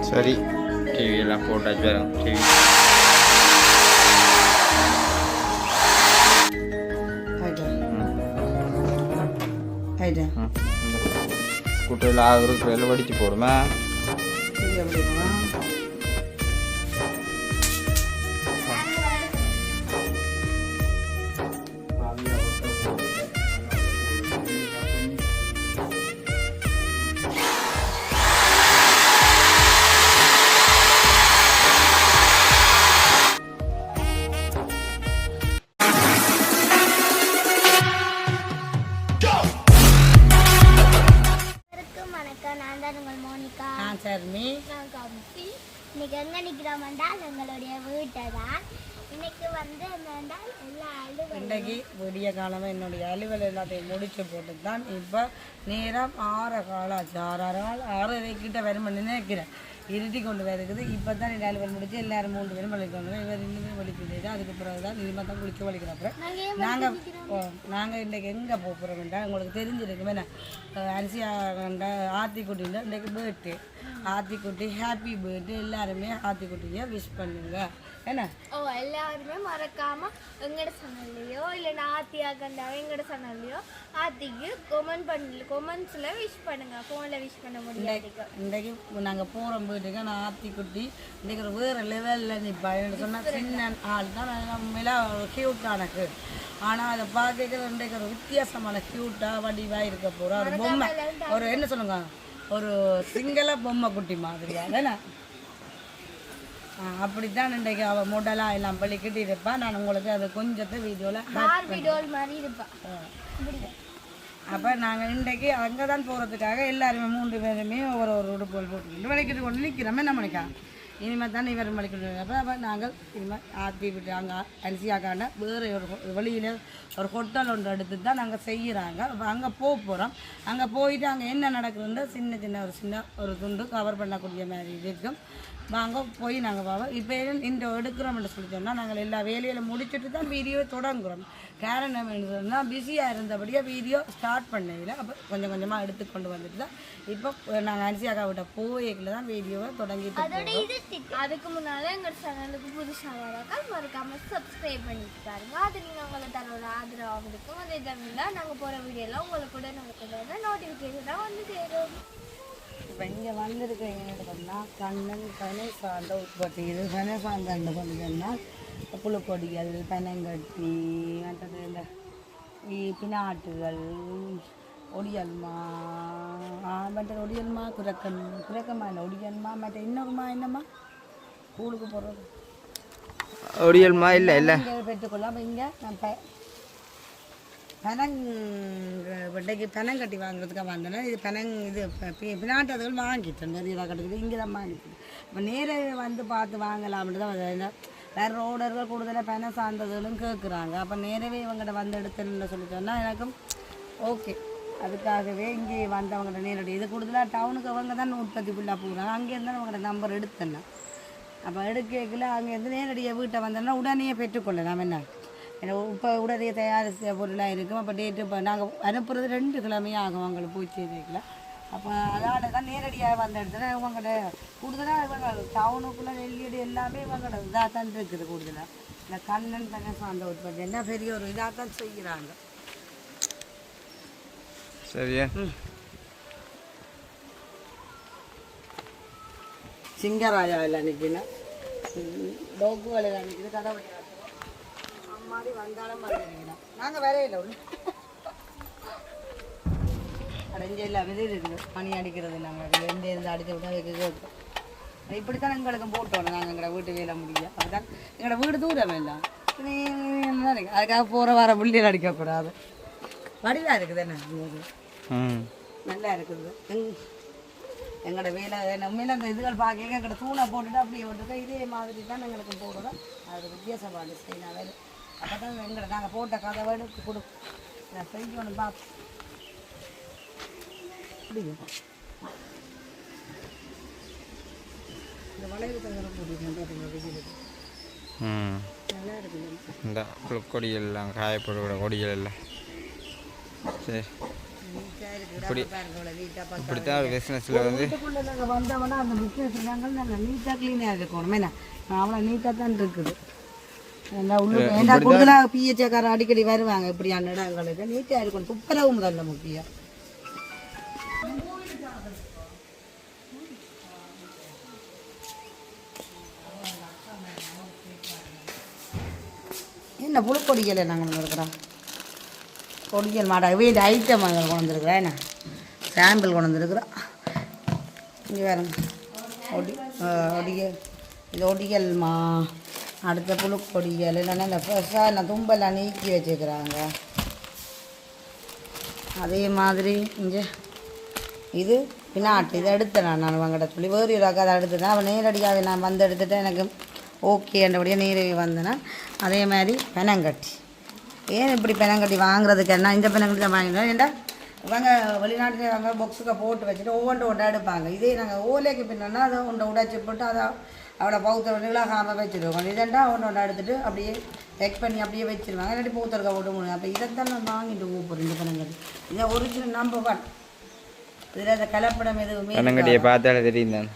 சரி டிவியெல்லாம் போட்டாச்சு வரும் டிவி ஸ்கூட்டரில் ஆகுறதுக்கு வேலை வடிச்சு போடுமா இன்னைக்கு எங்க நிக்கிறோம் என்றால் எங்களுடைய வீட்டை தான். இன்னைக்கு வந்து என்னென்றால் எல்லா இன்றைக்கு விடிய காலமாக என்னுடைய அலுவல் எல்லாத்தையும் முடிச்சு போட்டு தான் இப்போ நேரம் 6 காலாச்சு 6:30 கிட்ட வரும்னு நினைக்கிறேன். இருட்டி கொண்டு வருது. இப்போ தான் இந்த அலுவல் முடிச்சு எல்லாரும் 3 பேரும் வலிக்கணும். இவர் இன்னுமே வலிக்கிட்டு அதுக்கு பிறகு தான் இனிமேல் தான் குளிக்க வலிக்கிறப்ப நாங்கள் இன்றைக்கு எங்கே போகிறோம்ன்றா உங்களுக்கு தெரிஞ்சிருக்குமே. அரிசியா கண்ட ஆத்திக்குட்டியில் இன்றைக்கு பர்த்டே. ஆத்திக்குட்டி happy birthday. எல்லாருமே ஆத்திக்குட்டியை விஷ் பண்ணுங்க. என்ன எல்லாருமே மறக்காம எங்கட சேனல்லையோ இல்லைன்னா ஆத்தியா கண்டாவே எங்கட சேனல்லையோ ஆத்திக்கு கொமெண்ட்ஸ்ல விஷ் பண்ணுங்க. ஃபோன்ல விஷ் பண்ண முடியாது. இன்றைக்கு நாங்கள் போகிறோம் போயிட்டு நான் ஆத்திக்குட்டி இன்றைக்கு ஒரு வேறு லெவலில் நிற்பா. எனக்கு சொன்னால் சின்ன ஆள் தான் உண்மையில க்யூட்டான கேள். ஆனால் அதை பார்க்க இன்றைக்கு ஒரு வித்தியாசமான க்யூட்டாக வடிவாக இருக்க போகிறோம். ஒரு பொம்மை ஒரு என்ன சொல்லுங்க ஒரு சிங்கள பொம்மை குட்டி மாதிரியா தானே. அப்படித்தான் இன்றைக்கு அவள் மொடலாக எல்லாம் பள்ளிக்கிட்டு இருப்பாள். நான் உங்களுக்கு அது கொஞ்சத்தை வீடியோவில் மாதிரி இருப்பாள். அப்போ நாங்கள் இன்றைக்கு அங்கே தான் போகிறதுக்காக எல்லாருமே 3 பேருமே ஒரு உடுப்புகள் போட்டுக்கிட்டு வலிக்கிட்டு கொண்டு நிற்கிறோமே நம்மளுக்கா. இனிமேல் தானே இவர் வலிக்கிட்டு. அப்போ நாங்கள் இனிமேல் ஆற்றி விட்டு அங்கே அரிசியாக்காண்ட வேறு ஒரு வெளியில் ஒரு ஹோட்டல் ஒன்று எடுத்து தான் நாங்கள் செய்கிறாங்க. அப்போ அங்கே போகிறோம். அங்கே போயிட்டு அங்கே என்ன நடக்குதுன்னு சின்ன ஒரு துண்டு கவர் பண்ணக்கூடிய மாதிரி இருக்கும். வாங்க போய் நாங்கள் பார்ப்போம். இப்போ இந்த எடுக்கிறோம்னு சொல்லி சொன்னால் நாங்கள் எல்லா வேலையில் முடிச்சுட்டு தான் வீடியோ தொடங்குகிறோம். காரணம் என்னன்னா பிஸியாக இருந்தபடியாக வீடியோ ஸ்டார்ட் பண்ணதில்லை. அப்போ கொஞ்சம் கொஞ்சமாக எடுத்துக்கொண்டு வந்துட்டு தான் இப்போ நாங்கள் அரிசியாக்கா விட்ட போய்க்கில் தான் வீடியோவை தொடங்கிட்டு. அதுக்கு முன்னால் எங்கள் சேனலுக்கு புதுசாக வராக்கால் மறக்காமல் சப்ஸ்கிரைப் பண்ணிட்டு பாருங்க. அது நீங்கள் உங்களை தன்னோட ஆதரவாக இருக்கும். அதே டைமில் நாங்கள் போகிற வீடியோலாம் உங்களுக்கு கூட நமக்கு நோட்டிஃபிகேஷனாக வந்து சேரும். இப்போ இங்கே வந்திருக்கீங்கன்னு சொன்னால் கண்ணன் பனை சார்ந்த உற்பத்தி. இது பனை சார்ந்த சொன்னால் புழுக்கொடிகள் பனங்கட்டி மற்றது இந்த பினாட்டுகள் ஒடியல்மா மற்ற ஒடியல்மா குரக்கம்மா இல்லை ஒடியல்மா மற்ற இன்னொருமா என்னம்மா ஸ்கூலுக்கு போடுறது ஒடியல்மா இல்லை இல்லை பெற்றுக்கொள்ளலாம். அப்போ இங்கே நான் இன்றைக்கு பனங்கட்டி வாங்குறதுக்காக வந்தேன்னா இது இது பினாட்டதுகள் வாங்கிட்டேன். நிறைய கட்டுக்குது இங்கே தான் வாங்கிட்டேன். இப்போ நேராக வந்து பார்த்து வாங்கலாம்னு தான் வேறு ரோடர்கள் கூடுதலாக பனை சார்ந்ததுகளும் கேட்குறாங்க. அப்போ நேரவே இவங்கள்ட்ட வந்து எடுத்துன்னு சொல்லி சொன்னால் எனக்கும் ஓகே. அதுக்காகவே இங்கே வந்தவங்கள்ட்ட நேரடி இது கூடுதலாக டவுனுக்கு அவங்க தான் உற்பத்தி ஃபுல்லாக போகிறாங்க. அங்கேருந்து அவங்களோட நம்பர் எடுத்தேன். அப்போ எடுக்கல அங்கேருந்து நேரடியாக வீட்டை வந்தோன்னா உடனே பெற்றுக்கொள்ளலாம். என்ன இப்போ உடனே தயாரித்த பொருளாக இருக்கும். அப்போ டேட்டு இப்போ நாங்கள் அனுப்புறது 2 கிழமையே ஆகும் அவங்களுக்கு பூச்சி வைக்கல. அப்போ அதோட தான் நேரடியாக வந்த இடத்துல இவங்கள்ட கூடுதலாக இவங்க டவுனுக்குள்ளே நெல்லியடி எல்லாமே இவங்களோட இதாக தான் இருக்குது. கூடுதலாக இந்த கண்ணன் பனை சார்ந்த உற்பத்தி என்ன பெரிய ஒரு இதாக தான் செய்கிறாங்க. சரியா சிங்கராஜா இல்லை நிற்கினா டோக்குகள் எல்லாம் நிற்கிது. கதை மாதிரி வந்தாலும் நாங்கள் வேற இல்லை ஒன்று அடைஞ்ச இல்லை வெளியில் இருக்குது. பனி அடிக்கிறது நாங்கள் எந்த இருந்து அடித்து விட்டா வைக்க கேட்கும். இப்படித்தான் எங்களுக்கும் போட்டோம். நாங்கள் எங்களோட வீட்டு வேலை முடியும். அதுதான் எங்களோட வீடு தூரம் இல்லை. அதுக்காக போகிற வர புள்ளியில் அடிக்கக்கூடாது. வடிவாக இருக்குது என்ன நல்லா இருக்குது. எங்களோட வேலை நம்மள அந்த இதுகள் பார்க்க எங்களோட தூணை போட்டுட்டு அப்படியே விட்டுருக்கோம். இதே மாதிரி தான் எங்களுக்கு போடுறோம். அது வித்தியாசமான செய்யணும் வேலை. அப்போ தான் எங்களை நாங்கள் போட்ட கதை எடுத்து கொடுப்போம். நான் செய்யணும் பார்ப்போம். இந்த வளைவு தங்கரம் போட்டு நல்லா இருக்குது. இந்த கொடிகள் எல்லாம் காயப்படுகிற கொடிகள் எல்லாம் சரி இப்படி இப்படித்தான் ஒரு பிஸ்னஸில் வந்து நாங்கள் வந்தோம்னா அந்த பிஸ்னஸ் நாங்கள் நாங்கள் நீட்டாக க்ளீனாக இருக்கணும் என்ன அவ்வளோ நீட்டாக தான் இருக்குது ஏன்னா கூடுதலாக பிஹெச்காரர் அடிக்கடி வருவாங்க இப்படியான இடங்களுக்கு நீட்டாக இருக்கணும் துப்புரவு முதல்ல முக்கியம். என்ன புழுக்கொடிக்கலை நாங்கள் கொண்டு இருக்கிறோம் கொடிக்கல் மாடா வீட்டு ஐட்டம் நாங்கள் கொண்டு வந்துருக்குறோம் என்ன சாம்பிள் கொண்டு வந்துருக்குறோம். இங்கே வேறு ஒடிக்கல் இது ஒடிக்கல்மா அடுத்த புழுக்கொடிக்கல் இல்லைன்னா இந்த ஃப்ரெஷ்ஷாக இந்த தும்பெல்லாம் நீக்கி வச்சுக்கிறாங்க. அதே மாதிரி இங்கே இது பின்னாட்டு இதை எடுத்தேன் நான் அவங்ககிட்ட சொல்லி வேறு இராக்க அதை எடுத்துட்டேன். அவன் நேரடியாக நான் வந்து எடுத்துட்டேன் எனக்கு ஓகேன்றபடியாக நேரடி வந்தேன்னா. அதே மாதிரி பெனங்கட்டி ஏன் இப்படி பெனங்கட்டி வாங்குறதுக்கு என்ன இந்த பெனங்கட்டி தான் வாங்கினோம். ஏன்டா இவங்க வெளிநாட்டில் வாங்க பாக்ஸுக்கு போட்டு வச்சுட்டு ஒவ்வொன்றை எடுப்பாங்க. இதே நாங்கள் ஓலைக்கு பின்னா அதை ஒன்றை உடைச்சி போட்டு அதை அவளை பௌத்த நிலாகாமல் வச்சுருவோம். இதெண்டா ஒன்று எடுத்துகிட்டு அப்படியே பேக் பண்ணி அப்படியே வச்சுருவாங்க. இல்லாட்டி பூத்தருக்க போட்டு முடியும். அப்போ இதைத்தான் நான் வாங்கிட்டு போகிறேன் இந்த பெனங்கட்டி. இதை ஒரிஜினல் நம்பர் 1. இதில் அந்த கலப்படம் எதுவுமே பெனங்கட்டியை பார்த்தாலே தெரியும்.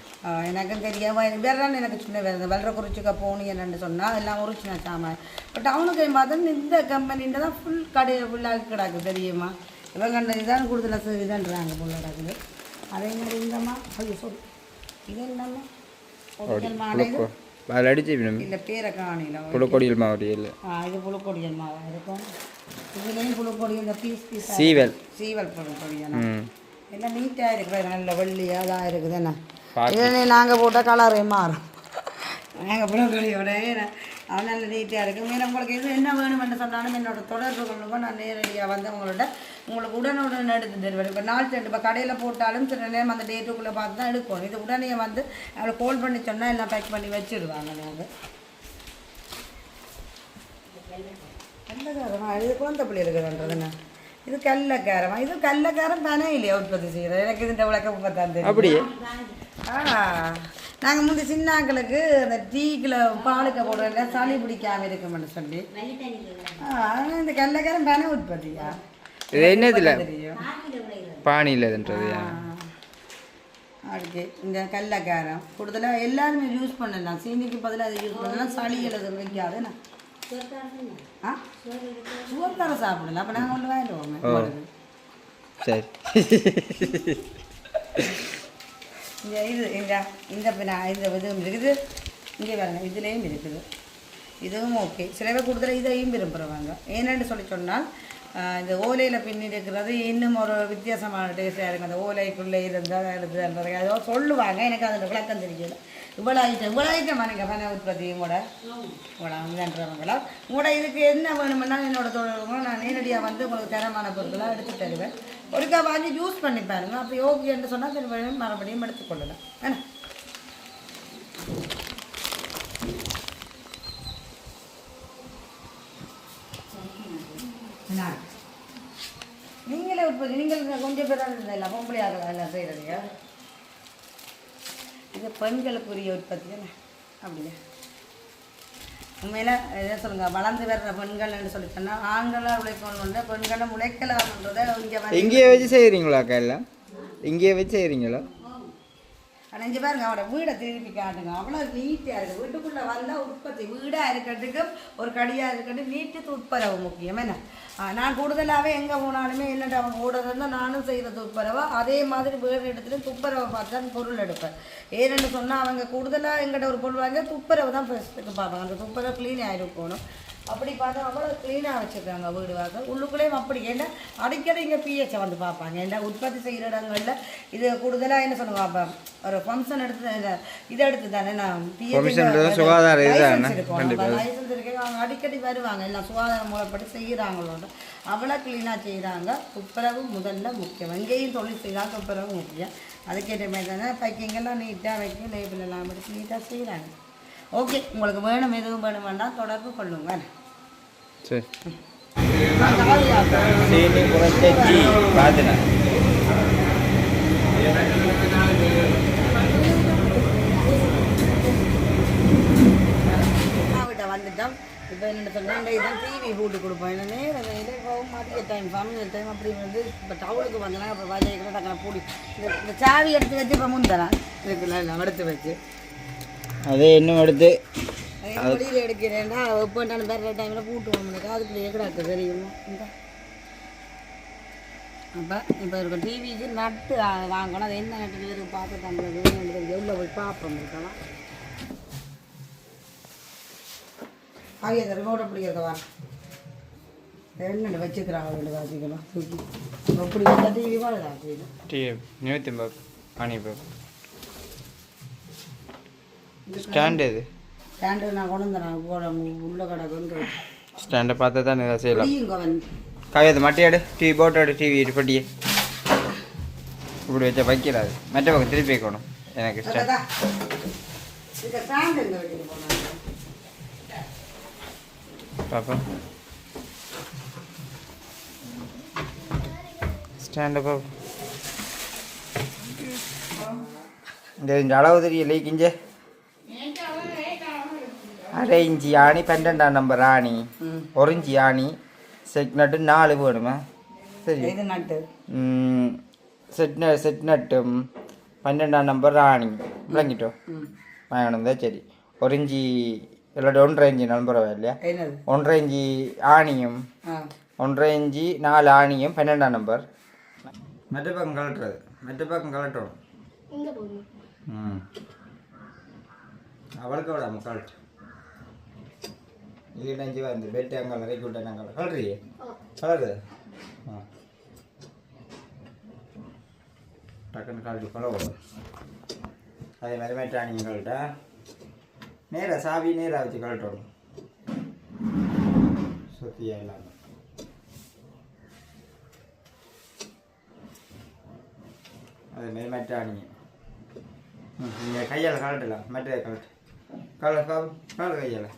எனக்கும் தெரியும் வேறான்னு எனக்கு சின்ன வேறு வெள்ளக்குறிச்சிக்க போகணும் என்னென்னு சொன்னால் எல்லாம் ஒரிஜினல் சாமான். பட் அவனுக்கு பார்த்தா இந்த கம்பெனின்ற தான் ஃபுல் கடையில் ஃபுல்லாக கிடக்கு தெரியுமா. இவங்க அந்த இதான் கூடுதலாக இதுன்றாங்க ஃபுல்லாக கிடக்குது. அதே மாதிரி இந்தம்மா ஐயோ சொல்லு இது என்னம்மா ஒரிஜினல் மாடை இல்லை பேரை காணில புழுக்கொடியல் மாவட்டியில் இது புழுக்கொடியல் மாவாக இருக்கும். இதுலேயும் புழுக்கொடி இந்த பீஸ் பீஸ் சீவல் புழுக்கொடியான எல்லாம் நீட்டாக இருக்குது. நல்ல வெள்ளியாக தான் இருக்குது என்ன. இதே நாங்கள் போட்டால் கலரே மாறும். நாங்கள் புழுக்கொடியோட அவன் நல்ல நீட்டாக இருக்குது. மேலே உங்களுக்கு இது என்ன வேணுமென்று சொன்னாலும் என்னோட தொடர்பு கொள்ளுங்க. நான் நேரடியாக வந்து உங்களோட உங்களுக்கு உடனுடன் எடுத்து தருவேன். இப்போ நாள் சென்று இப்போ கடையில் போட்டாலும் சில நேரம் அந்த டேட்டுக்குள்ளே பார்த்து தான் எடுக்கணும். இது உடனே வந்து அவளை கால் பண்ணி சொன்னால் எல்லாம் பேக் பண்ணி வச்சுடுவாங்க. நாங்கள் கல்லக்காரமா இது குழந்தை பிள்ளை இருக்குதுன்றதுண்ணா. இது கல்லக்காரமா இது கல்லக்காரம் பனையிலையே உற்பத்தி செய்கிறோம். எனக்கு இந்த விளக்கம் பார்த்தா அப்படியே நாங்கள் முந்தைய சின்னாக்களுக்கு அந்த டீக்கில் பாலுக்க போடுறதுல சளி பிடிக்காமல் இருக்குமென்னு சொல்லி அதனால் இந்த கல்லக்காரம் பனை உற்பத்தியா இது என்னதுல பானியில்ன்றது அதுக்கு இந்த கல்லக்காரம் கூடுதலாக எல்லாருமே யூஸ் பண்ணலாம். சீனிக்கு பதிலாக அதை யூஸ் பண்ணலாம். சளி எழுது வைக்காதுண்ணா. சுவர்கார சாப்பிடலாம். அப்போ நாங்கள் ஒன்று வாங்கிடுவோங்க. சரி இந்த இது இந்த இதுவும் இருக்குது. இங்கே பாருங்க இதுலேயும் இருக்குது. இதுவும் ஓகே. சில பேர் கூடுதலாக இதையும் விரும்புகிறவாங்க. ஏன்னு சொல்லி சொன்னால் இந்த ஓலையில் பின்னி இருக்கிறது இன்னும் ஒரு வித்தியாசமான டேஸ்ட்டாக இருக்கும். அந்த ஓலைக்குள்ளே இருந்தால் எடுத்துன்றது ஏதோ சொல்லுவாங்க. எனக்கு அதில் விளக்கம் தெரியல. இவ்வளோ ஐட்டம் நீங்கள் பனை உற்பத்தியும் கூட இவ்வளோன்றவங்களா உங்களோட இதுக்கு என்ன வேணுமென்னா என்னோட தொழில்களும் நான் நேரடியாக வந்து உங்களுக்கு தரமான பொருட்களாக எடுத்து தருவேன். ஒருக்கா வாங்கி யூஸ் பண்ணி பாருங்க. அப்போ ஓகேன்னு சொன்னால் திரும்ப மறுபடியும் எடுத்துக்கொள்ளலாம். ஏன்னா நீங்களே உற்பத்தி நீங்கள் கொஞ்சம் பேர் இல்லை பொம்பளையாக எல்லாம் செய்கிறீங்க. இது பெண்களுக்குரிய உற்பத்தி தானே அப்படியா? உண்மையில் எதை சொல்லுங்கள் வளர்ந்து வர்ற பெண்கள்னு சொல்லி சொன்னால் ஆண்களாக உழைக்கணுன்ற பெண்களை உழைக்கலாம்ன்றதை இங்கேயே வச்சு செய்கிறீங்களா அக்கா? எல்லாம் இங்கேயே வச்சு செய்கிறீங்களா? அடைஞ்சு பாருங்க அவரோட வீடை திருப்பி காட்டுங்க. அவ்வளோ நீட்டாக இருக்குது. வீட்டுக்குள்ளே வந்தால் உற்பத்தி வீடாக இருக்கிறதுக்கும் ஒரு கடியாக இருக்கிறது நீட்டு துப்புரவு முக்கியம். என்ன நான் கூடுதலாகவே எங்கே போனாலுமே என்னட்டு அவங்க ஓடுறதுன்னா நானும் செய்கிற துப்புரவை அதே மாதிரி வேறு இடத்துலையும் துப்புரவை பார்த்து தான் பொருள் எடுப்பேன். ஏன்னு சொன்னால் அவங்க கூடுதலாக எங்கிட்ட ஒரு பொருள் வாங்க துப்புரவு தான் ஃபஸ்ட்டுக்கு பார்ப்பாங்க. அந்த துப்புரவு க்ளீனாக இருக்கணும். அப்படி பார்த்தா அவ்வளோ க்ளீனாக வச்சுருக்காங்க வீடு வாங்க. உள்ளுக்குள்ளேயும் அப்படி ஏன்னா அடிக்கடி இங்கே பிஹெச்சை வந்து பார்ப்பாங்க. ஏன்னா உற்பத்தி செய்கிற இடங்களில் இது கூடுதலாக என்ன சொல்லுவாங்க ஒரு ஃபங்க்ஷன் எடுத்து இதை எடுத்து தானே நான் லைசன்ஸ் இருக்கேன். அவங்க அடிக்கடி வருவாங்க. எல்லாம் சுகாதார முறைப்படி செய்கிறாங்களோட அவ்வளோ க்ளீனாக செய்கிறாங்க. துப்புரவு முதல்ல முக்கியம். எங்கேயும் தொழில் செய்தால் துப்புரவு முக்கியம். அதுக்கேற்ற மாதிரி தானே பைக்கிங்கெல்லாம் நீட்டாக வைக்க லேபிள் எல்லாம் எடுத்து நீட்டாக செய்கிறாங்க. ஓகே உங்களுக்கு வேணும் எதுவும் வேணும் வேண்டாம் தொடர்பு கொள்ளுங்க. சரி சீனி குறைச்சி பார்த்துனேன். வந்துட்டோம். இப்போ இப்போ என்ன சொன்னால் இதான் டிவி போட்டு கொடுப்போம் ஏன்னா நேரம் போகும் மதிய டைம் சமையல் டைம் அப்படி வந்து இப்போ டவுனுக்கு வந்தனா அப்புறம் வஜைகளை டக்குனு பூடி இந்த சாவி எடுத்து வச்சு இப்போ முந்தலாம் இருக்குல்ல எல்லாம் எடுத்து வச்சு அதே இன்னும் எடுத்து வெளியில் எடுக்கிறேன்டா எப்போட்டாலும் வேறு டைமில் பூட்டுவோம் அதுக்குள்ளேயே கிடக்கு தெரியும் இந்த அப்போ இப்போ இருக்க டிவிக்கு நட்டு வாங்கணும் அது என்ன நட்டு இருக்கு பார்த்து தந்துடுது எவ்வளோ போய் பார்ப்போம் இருக்கலாம் ஆகிய அந்த ரிமோட்டை பிடிக்கிறதவா என்ன வச்சுக்கிறாங்க வாசிக்கலாம் தூக்கி அப்படி வந்தால் டிவி வாழதா டிவி 150 அணி ஸ்டாண்ட் இது ஸ்டாண்டு நான் கொண்டு வந்தேன் போட உள்ள கடை கொண்டு ஸ்டாண்டை பார்த்து தான் இதை செய்யலாம் இங்கே வந்து காவியது மட்டையாடு டிவி போட்டோடு டிவி பட்டியே இப்படி வச்சா வைக்கிறாது மற்ற பக்கம் திருப்பி வைக்கணும் எனக்கு இந்த ஸ்டாண்டு எங்கே வச்சுட்டு போனாங்க பாப்பா ஸ்டாண்ட் பாப்பா இந்த அளவு தெரியல கிஞ்ச அரை இஞ்சி ஆணி 12ஆம் நம்பர் ஆணி ஒரிஞ்சி ஆணி செட் நட்டு 4 வேணுமா சரி செட் நட்டும் 12ஆம் நம்பர் ஆணி விளங்கிட்டோம் வாங்கணும் தான் சரி ஒரிஞ்சி இல்லாட்டி 1.5 இஞ்சி நம்புறவா இல்லையா 1.5 இஞ்சி ஆணியும் 1.5 இஞ்சி 4 ஆணியும் 12ஆம் நம்பர் மற்ற பக்கம் கலட்டுறது மற்ற பக்கம் கலட்டணும் அவளுக்கு விடாம கலட்டு இது 5 வந்து பெட்டு அங்கே இறக்கி விட்டேன் நாங்கள் கலட்டுறியே கலரு டக்குன்னு கலட்டு கலவரும் அதே மாதிரி மற்ற ஆணியும் கலட்டா நேராக சாவி நேராக வச்சு கலட்டணும் சுத்தியா இல்லாமல் அதுமாரி மற்ற ஆணிங்க நீங்கள் கையால் கலட்டலாம் மற்ற கலட்டு கலர் கையால்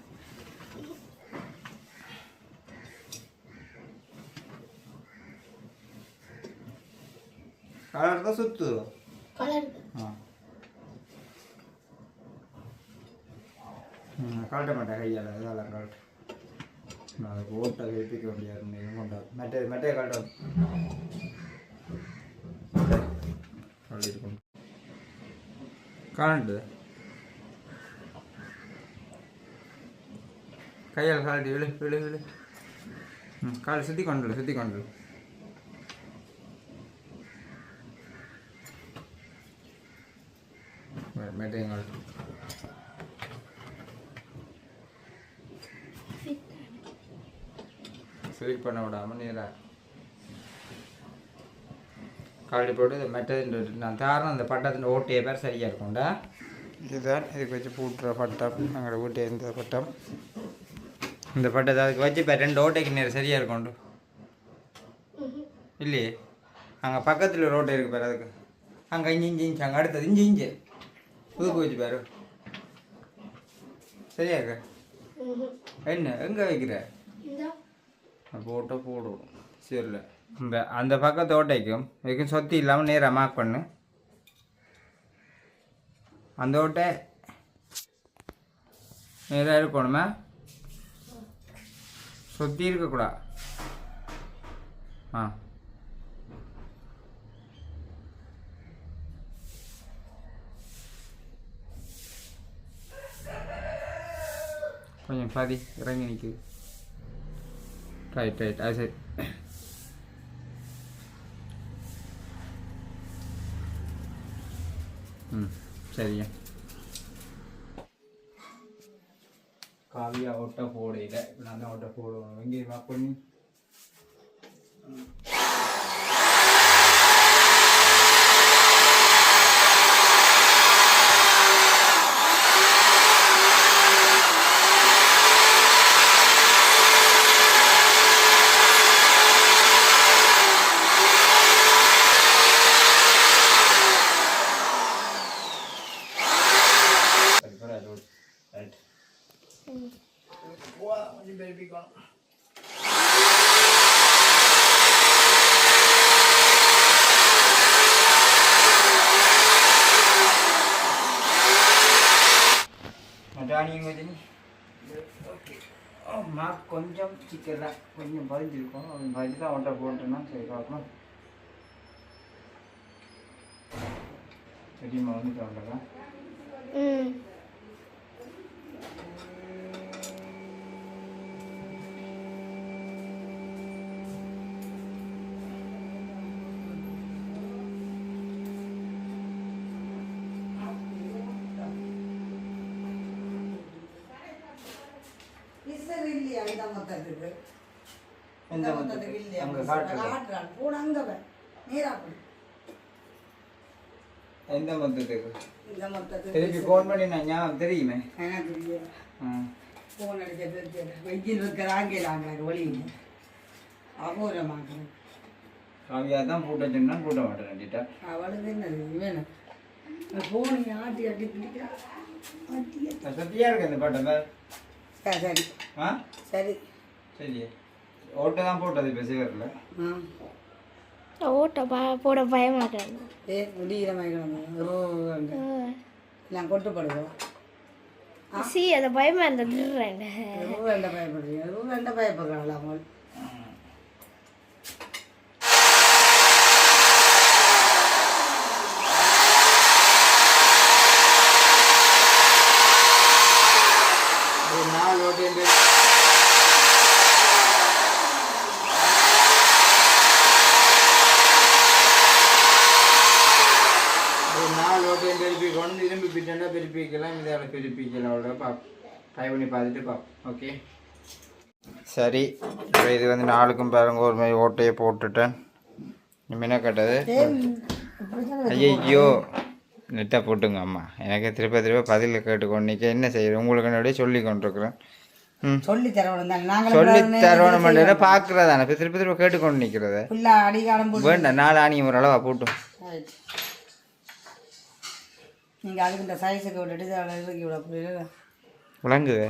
கலர் தான் சுத்து ஆ கலட்ட மாட்டேன் கையால் இதெல்லாம் கலட்டு நான் அதுக்கு ஓட்டை வைப்பிக்க வேண்டியாரு கொண்டாடு மெட்டையை கலட்டும் கலட்டிருக்கணும் கலண்டு கையால் கலட்டி விழு விழு விழு காலை சுற்றி கொண்டு மெட்டையும் கலட்டு ஸ்லீப் பண்ண விடாமல் நேராக கலட்டி போட்டு மெட்டது நான் தாரணம் அந்த பட்டத்தின் ஓட்டையை பேர் சரியாக இருக்கும்டா இதுதான் இதுக்கு வச்சு பூட்டுற பட்டம் எங்களோட வீட்டை இந்த பட்டம் இந்த பட்டத்தை அதுக்கு வச்சு இப்போ 2 ஓட்டைக்கு நேரம் சரியாக இருக்கும்ண்டு இல்லையே அங்கே பக்கத்தில் ஒரு ஓட்டை இருக்குது பேர் அதுக்கு அங்கே இஞ்சி அங்கே அடுத்தது இஞ்சி புதுக்கு வச்சு பாரு சரியா இருக்க என்ன எங்கே வைக்கிற போட்டால் போடும் சரியில்லை இந்த அந்த பக்கத்து ஓட்டைக்கும் இதுக்கும் சொத்தி இல்லாமல் நேராக மார்க் பண்ணு அந்த ஓட்டை நேராக இருக்கணுமா சொத்தி இருக்கக்கூடாது ஆ கொஞ்சம் பாதி இறங்கி நிற்குது ரைட் அது சரி சரியா காவியா ஓட்ட போடையில நான் தான் ஓட்ட போடுவோம் எங்கே மார்க் பண்ணி மார்க் கொஞ்சம் சிக்கல கொஞ்சம் பதிஞ்சிருக்கும் அவன் பதிஞ்சு தான் ஒன்றை போட்டேன்னா சரி பார்க்கலாம். சரிம்மா வந்து சொல்கிறேன். எந்த மொத்தத்துக்கு திருப்பி ஃபோன் பண்ணி நான் ஞாபகம் தெரியுமே. ஃபோன் அடிக்கிறது வெயில் இருக்கிறாங்க ஒளியுங்க அபூர்வமாக காவியா தான் பூட்ட சொன்னா பூட்ட மாட்டேன். அவளுக்கு என்னது வேணும் ஃபோன் ஆட்டி ஆட்டி பிடிக்கிறா சத்தியா இருக்கு இந்த பாட்டை. சரி ஆ சரி சரி ஓட்டை தான் போட்டது இப்போ சிவரில். ஓட்ட போட பயமாட்டாங்க. முடிகிற மாதிரி நான் கொட்டுப்படுவோம். அதை பயமா இருந்தேன். பயப்படுறீங்க பயப்படுறாங்களா அவள் ஓகே சரி இப்போ இது வந்து நாளுக்கும் பாருங்க ஒரு மாதிரி ஓட்டையை போட்டுட்டேன். இனிமே கட்டது ஐயோ நெட்டாக போட்டுங்க அம்மா. எனக்கு திருப்ப பதில் கேட்டுக்கொண்டிக்க என்ன செய்யறேன் உங்களுக்கு என்னோடய சொல்லி கொண்டிருக்கிறேன். சொல்லி தரணும் பார்க்குறதானே இப்போ திருப்ப கேட்டுக்கொண்டு நிற்கிறத வேண்டாம். 4 ஆணியம் ஒரு அளவாக போட்டும். நீங்கள் அதுக்கு இந்த சைஸுக்கு விட்டுட்டு விளங்குது.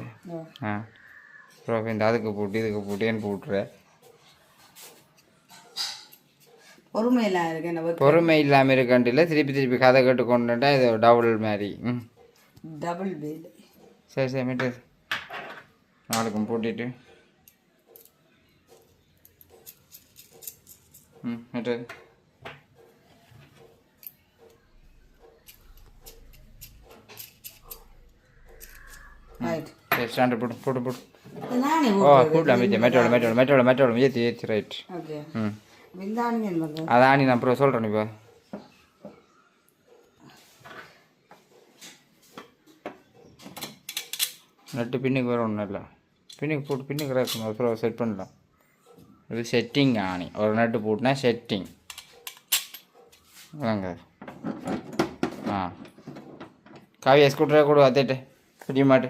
அப்புறம் இந்த அதுக்கு போட்டு இதுக்கு போட்டேன்னு போட்டுறேன். பொறுமை இல்லாமல் இருக்காண்டில்ல திருப்பி கதை கேட்டு கொண்டுட்டா இது டபுள் மாதிரி. டபுள் பேல் சரி மீட்டு நாளுக்கும் போட்டிட்டு மீட்டு ஸ்டாண்டர்ட் போட்டு போட்டு போட்டு கூடலாம் மெட்டோட ஏற்றி ரைட். அதான் நான் அப்புறம் சொல்கிறேன். இப்போ நட்டு பின்னுக்கு வேறு ஒன்றும் இல்லை. பின்னுக்கு போட்டு பின்னுக்கு இருக்கணும். அப்புறம் செட் பண்ணலாம். இது செட்டிங் ஆணி ஒரு நட்டு போட்டுனா செட்டிங் வாங்க. காவியா ஸ்கூட்டரை கூட பார்த்துட்டு பெரிய மாட்டு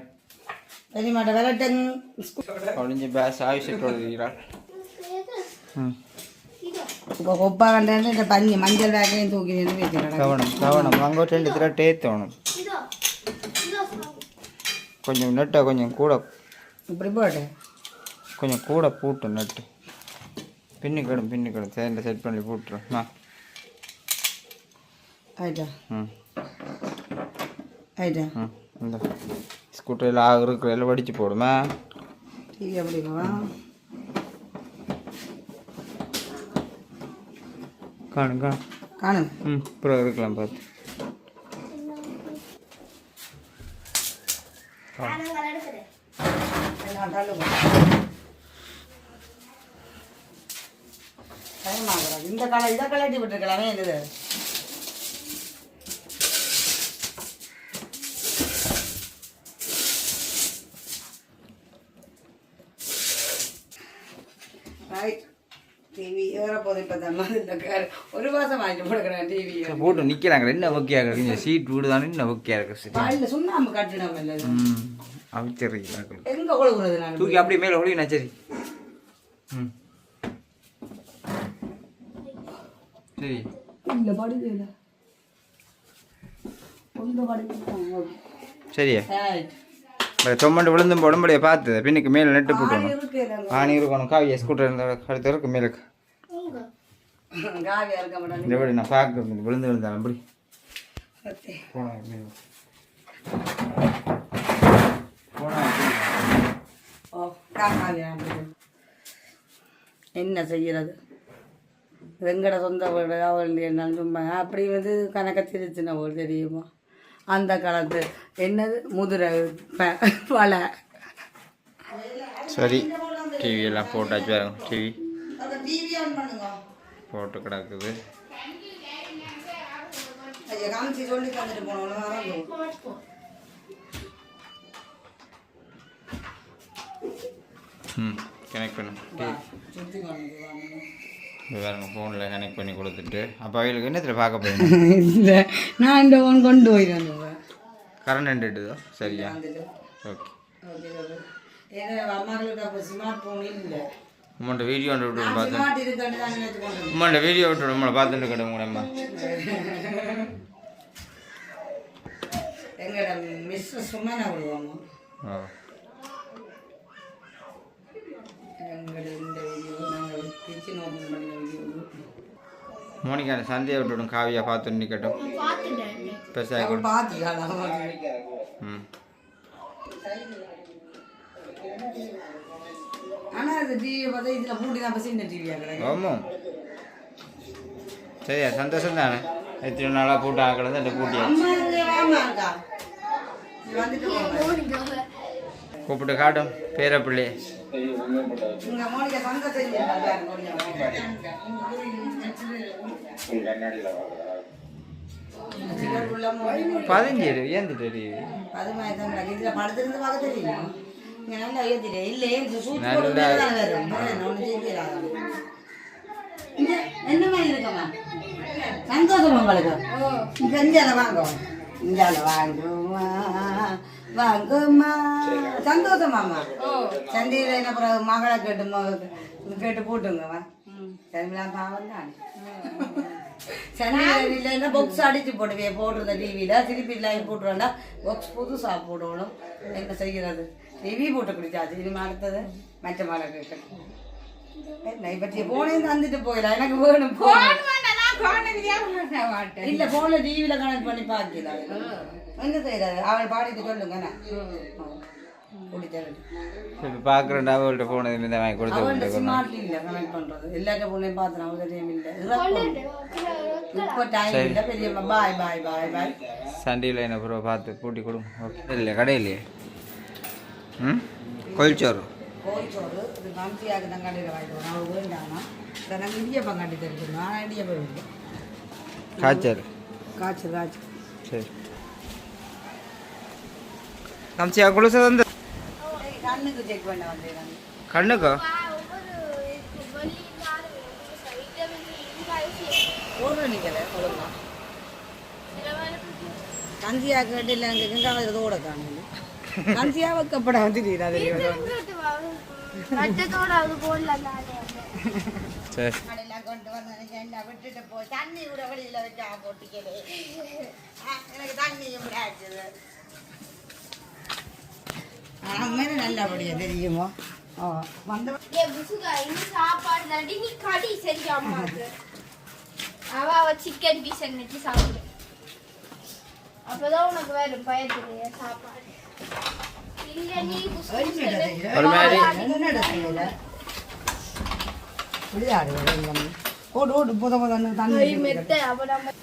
ஒழிஞ்சு பேஸ் ஆயுஷத்தோடு இருக்கிறாள். கொப்பா கண்டு இந்த பஞ்சு மஞ்சள் பேக்கையும் தூக்கி கவனம் அங்கே 2 தடவை டேத்தணும். கொஞ்சம் நெட்டை கொஞ்சம் கூட இப்படி போட்டு கொஞ்சம் கூட பூட்டும் நட்டு பின்னுக்கிடும் சேர்ந்து செட் பண்ணி போட்டுரும். ஆயிட்டா ஆயிட்டா இந்த ஸ்கூட்டரில் இருக்கிற எல்லாம் வடித்து போடுமா. டிவி அப்படிங்களா காணும் அப்புறம் இருக்கலாம் பார்த்து. இந்த கலர் இதை கலட்டி விட்டுருக்கலாமே என்னது டிவி ஏறப்போது இப்போ தான் ஒரு மாதம் வாங்கிட்டு போடுக்கிறேன். டிவி போட்டு நிற்கிறாங்க. என்ன ஓகேயா இருக்கு சீட் வீடு தானே என்ன ஓகேயா இருக்கு. இல்லை சுண்ணாம்பு கட்டிடம் இல்லை அவிச்சிடுறீங்க எங்கே கொடுக்குறது நான் தூக்கி அப்படியே மேலே ஒழினா சரி. சரி இல்லை படுக்கல ஒன்று படுக்க சரியா தொம்மண்டு விழுந்தும் உடம்படியை பார்த்து பின்னுக்கு மேலே நெட்டு போட்டுணும். ஆணி இருக்கணும். காவியா ஸ்கூட்டர் இருந்த அடுத்த இருக்கு மேலுக்கு இந்த படி நான் பார்க்க விழுந்தாலும் அப்படி போனா என்ன செய்கிறது வெங்கட சொந்த வீடு அவள் என்ன சும்மா அப்படி வந்து கணக்க திருச்சின வீடு தெரியுமா அந்த காலத்து என்னது முதிரை பழை சரி டிவி எல்லாம் போட்டாச்சு வரும் டிவி டிவி ஆன் பண்ணுங்க போட்டு கிடக்குது ஐயா காமிச்சு சொல்லி தந்துட்டு போனோம் கனெக்ட் பண்ணு சுற்றி இது வேறுங்க ஃபோனில் கனெக்ட் பண்ணி கொடுத்துட்டு அப்போ அவங்களுக்கு என்னத்தில் பார்க்க போயிருந்தேன் இல்லை நான் இந்த ஒன் கொண்டு போயிடுவேன் கரண்ட் நின்றுட்டுதோ சரியா ஓகே ஏன்னா அம்மாக்களுக்கு அப்போ ஸ்மார்ட் ஃபோன் இல்லை உம்மோட வீடியோ விட்டு பார்த்தேன் ஸ்மார்ட் இருக்குன்னு தான் நினைச்சு கொண்டு உம்மோட வீடியோ விட்டு நம்மளை பார்த்துட்டு கிட்ட உங்களம்மா எங்களோட மிஸ் சும்மா விடுவாங்க ஓ எங்களோட இந்த வீடியோ நாங்கள் கிச்சன் ஓப்பன் பண்ணின வீடியோ மோனிகா சந்தையை விட்டுவிடும் காவியா பார்த்து நிற்கட்டும் பெருசாக பார்த்துக்கலாம் ம் ஆனால் அது டிவியை பார்த்தா இதில் பூட்டி தான் சின்ன டிவியாக கிடைக்கும் ஆமாம் சரியா சந்தோஷம் தானே எத்தனை நாளாக பூட்டு ஆக்கிறது அந்த பூட்டியா அம்மா இங்கே வாமாக்கா வந்துட்டு போங்க கூப்பிட்டு காட்டும் பேரப்பிள்ளை இங்கே மோனிகா சந்தை செஞ்சுருக்காங்க 15 ஏந்துட்டு டிவி அது மாதிரி தான் இதில் படத்துலேருந்து பார்க்க தெரியும் இங்கே நல்லா ஏற்றிட்டு இல்லை என்ன மாதிரி இருக்கம்மா சந்தோஷம் உங்களுக்கு இங்கே இந்தியாவில் வாங்க இந்தியாவில் வாங்குமா வாங்குமா சந்தோஷமாம்மா சந்தையில் என்ன அப்புறம் மகளை கேட்டு போட்டுங்கம்மா சரிங்களா பாவம் தான் சந்தையில் இல்லைன்னா பாக்ஸ் அடித்து போடுவேன் போடுறத டிவியில் திருப்பி லைவ் போட்டுருவேன்டா பாக்ஸ் புதுசாக போடணும் என்ன செய்கிறது டிவி போட்டு குடிச்சாச்சு இனிமே அடுத்தது மற்ற மழை கேட்கணும் என்ன இப்போ போனே தந்துட்டு போயிடலாம் எனக்கு வேணும் இல்லை போனில் டிவியில் கனெக்ட் பண்ணி பார்க்கல என்ன செய்யறது அவள் பாடிட்டு சொல்லுங்க இப்போ பார்க்குறேன்டா அவள்கிட்ட ஃபோன் எதுவுமே வாங்கி கொடுத்து ஸ்மார்ட் இல்லை கனெக்ட் பண்ணுறது எல்லாட்ட பொண்ணையும் பார்த்து நான் டைம் இல்லை இப்போ டைம் இல்லை பெரியம்மா பாய் பாய் பாய் பாய் சண்டையில் என்ன ப்ரோ பார்த்து பூட்டி கொடுங்க ஓகே இல்லை கடையிலையே ம் கோயில்சோறு கோழிச்சோறு இது காமிச்சியாக தான் கடையில் வாங்கிட்டு வரோம் அவள் வேண்டாமா இதை நாங்கள் இடியப்பம் காட்டி தெரிஞ்சுக்கணும் ஆனால் இடியப்பம் இல்லை காய்ச்சல் காய்ச்சல் சரி காமிச்சியா குளிசை வந்து கண்ணுக்கு செக் பண்ண வந்தேன் கண்ணுக்கோ போடுறேன் நீங்கள் ஒழுங்கா கஞ்சியா கேட்டு இல்லை அங்கே கங்காவது இதோட காணும் கஞ்சியா வைக்கப்பட வந்துடுறீங்க அது சரி கொண்டு வந்து விட்டுட்டு போய் தண்ணி கூட வெளியில் வச்சா போட்டுக்கலே எனக்கு தண்ணியும் விடாச்சுது மேலே நல்லபடியா தெரியுமோ வந்த அவ சிக்கன் பீஸ் என்னச்சு சாப்பிடு அப்பதான் உனக்கு வேற பயத்துல சாப்பாடு இல்ல நீ ஒரு மாதிரி ஓடு ஓடு போத போத தண்ணி மெத்த அவ நம்ம